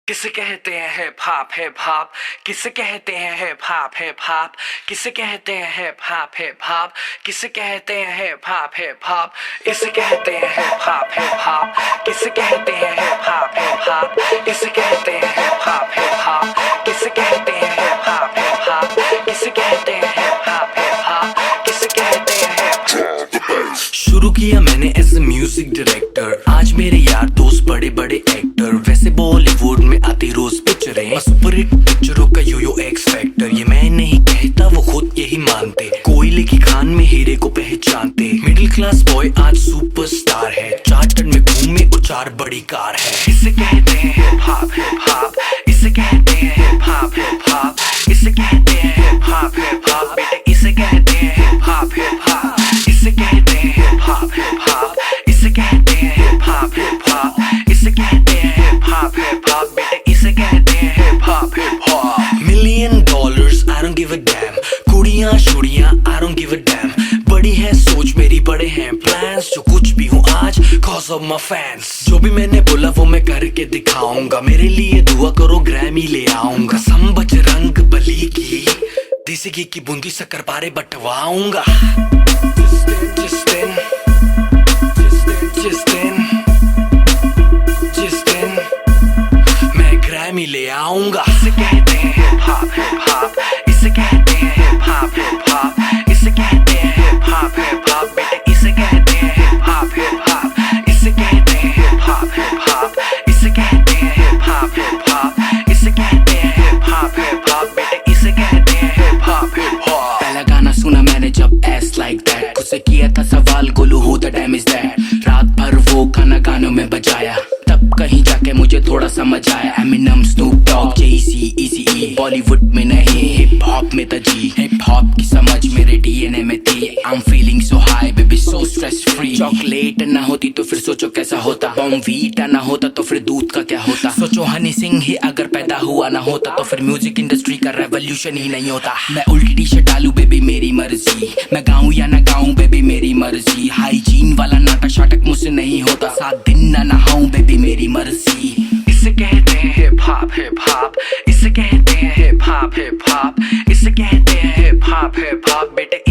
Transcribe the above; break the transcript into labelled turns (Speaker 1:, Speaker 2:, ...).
Speaker 1: किसे कहते हैं हिप हॉप हिप हॉप, किसे कहते हैं हिप हॉप हिप हॉप, किसे कहते हैं हिप हॉप हिप हॉप, किसे कहते हैं हिप हॉप हिप हॉप, इसे कहते हैं हिप हॉप हिप हॉप, किसे कहते हैं हिप हॉप हिप हॉप, इसे कहते हैं हिप हॉप हिप हॉप, किसे कहते हैं हिप हॉप हिप हॉप, किसे कहते हैं हिप हॉप हिप हॉप, किसे कहते हैं हिप हॉप। शुरू किया मैंने एज ए म्यूजिक डायरेक्टर, आज मेरे यार दोस्त बड़े बड़े एक्टर, वैसे बॉलीवुड में आती रोज पिक्चरें, सुपरहिट पिक्चरों का यो एक्स फैक्टर, ये मैं नहीं कहता वो खुद यही मानते, कोयले की खान में हीरे को पहचानते, मिडिल क्लास बॉय आज सुपरस्टार है, चार्टर्ड में घूमे और 4 बड़ी कार है। इसे कहते हैं हिप हॉप हिप हॉप, इसे कहते हैं हिप हॉप हिप हॉप, इसे कहते हैं हिप हॉप हिप हॉप, बेटे इसे कहते हैं हिप हॉप हिप हॉप, इसे कहते हैं हिप हॉप हिप हॉप, इसे कहते हैं हिप हॉप हिप हॉप, इसे कहते हैं हिप हॉप हिप हॉप, बेटे इसे कहते हैं hip hop hip hop. $1,000,000 I don't give a damn, कुड़ियां शुड़ियां I don't give a damn, बड़ी है सोच मेरी बड़े हैं प्लान्स, जो कुछ भी हूँ आज cause of my fans, जो भी मैंने बोला वो मैं करके दिखाऊंगा, मेरे लिए दुआ करो ग्रैमी ले आऊंगा, सम बजरंग बली की देसी घी की बूंदी शक्कर पारे बंटवाऊंगा, जिस दिन मैं ग्रैमी ले आऊंगा। इसे कहते हैं हिप हॉप हिप हॉप, इसे कहते हैं हिप हॉप हिप हॉप, इसे कहते हैं हिप हॉप हिप हॉप, बेटे इसे कहते हैं हिप हॉप हिप हॉप, इसे कहते हैं हिप हॉप हिप हॉप, इसे कहते हैं हिप हॉप हिप हॉप, इसे कहते हैं हिप हॉप हिप हॉप, बेटे इसे कहते हैं हिप हॉप हिप हॉप।
Speaker 2: पहला गाना सुना मैंने जब एस लाइक दैट, खुद से किया था सवाल Golu who the dam is that, रात भर वो गाना गानों में बजाया, तब कहीं जाके मुझे थोड़ा समझ आया, एमिनम स्नूप डॉग जेसी इजी, बॉलीवुड में नहीं हिप हॉप में तजी, हिप हॉप की समझ मेरे डीएनए में थी, I am feeling so high baby so stress free, chocolate ना होती तो फिर सोचो कैसा होता, बॉर्नवीटा ना होता तो फिर दूध का क्या होता, सोचो हनी सिंह ही अगर पैदा हुआ ना होता तो फिर म्यूजिक इंडस्ट्री का रेवोल्यूशन ही नहीं होता। मैं उल्टी टी शर्ट डालू बेबी मेरी मर्जी, मैं गाऊं या ना गाऊं बेबी मेरी मर्जी, हाइजीन वाला नाटक शाटक मुझसे नहीं होता, 7 दिन ना नहाऊं बेबी मेरी मर्जी।
Speaker 1: इसे कहते हैं हिप हॉप हिप हॉप, इसे कहते हैं हिप हॉप हिप हॉप, इसे कहते हैं हिप हॉप हिप हॉप, बेटे